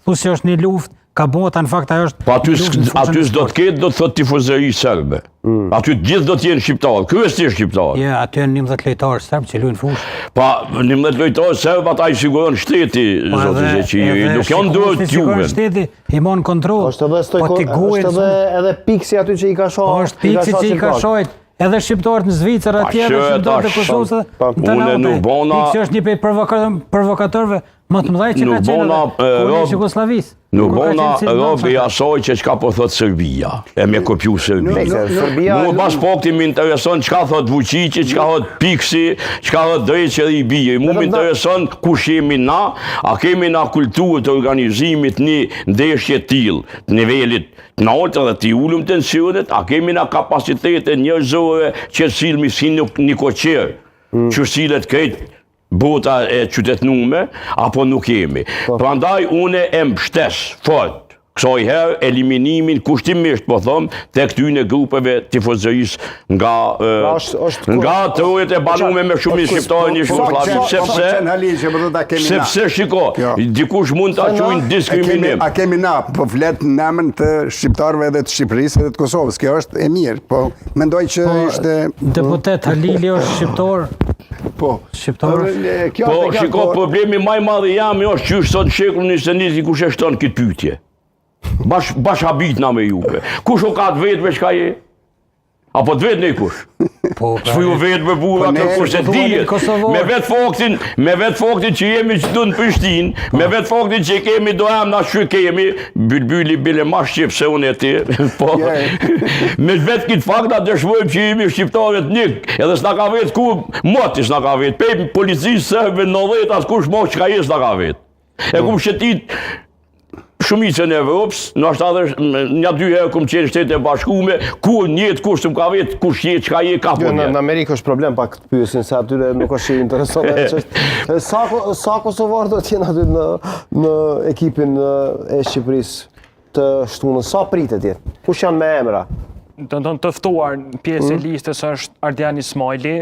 thosë që është një luftë, ka bota në fakt ajo është. Po aty s'do të ketë, do të thotë tifozëri serbe. Aty gjithë do të jenë shqiptarë. Ky është shqiptar. Ja, aty janë 11 lojtarë serb që luajnë fushë. Pa 11 lojtarë serb ata i siguron shteti, zoti Zeqi, nuk janë duhet t'juve. Shteti i mon kontroll. Është edhe Piksi aty që i ka shoh. Po është Piksi që i ka shohit. Edhe shqiptarët në Zvicër atje, edhe shqiptarët e Kosovës në Tanautë. Piksi është një prej provokatorëve më të mëdhej që ka qenë edhe kur ishte Jugosllavisë. Nuk bona robi asaj që çka po thot Serbia, e me kopju Serbia. Mua pas pakti më intereson çka thot Vučići, çka thot Piksi, çka thot Dreqeri i bie. Mua më intereson kush jemi na, a kemi na kulturë të organizimit një ndeshje të tillë, të nivelit të lartë dhe të ulum tensionet, a kemi na kapacitete njerëzore që silmi si një koqer, që silet këtë bota e qytetnume, apo nuk jemi. Prandaj une e mbështes fort kësaj herë eliminimin kushtimisht po them te këtyne grupeve tifozërisë nga trojet e banume me shumë shqiptarë një Jugosllavi, sepse shiko, dikush mund ta quajnë diskriminim. A kemi na po flet në emër të shqiptarëve edhe të Shqipërisë edhe të Kosovës. Kjo është e mirë, po mendoj që ishte deputet Halili është shqiptar. Po, shiko, problemi më i madh jam është që sot në shekullin 21 kush e shton këtë pyetje. Bash habit na me juve. Kush o ka të vetë me shka je? Apo të vetë ne kush? Shfu ju vetë me burra të kush e dijet. Me vetë faktin që jemi që du në Prishtinë, me vetë faktin që kemi do em na që kemi, bylbyli bile ma shqip se unë e ti, me vetë këtë fakt na dëshmojmë që jemi shqiptarët njëk, edhe s'na ka vetë ku moti s'na ka vetë, pejmë policisë sërbe në 90 as kush mo që ka je s'na ka vetë. E kum shetit shumicën e Evropës, nështë adhe një dy herë kumë qenë Shtetet e Bashkuara, kur njëtë kush të më ka vetë, kush je, qka je, ka po njëtë. Në Amerikë është problem pak të pyesin, se atyre nuk është interesant. Sa Kosovarë do t'jenë aty në ekipin e Shqipërisë të shtunën? Sa pritet jetë? Kush janë me emra? Të ftuar pjesë e listës është Ardian Ismaili,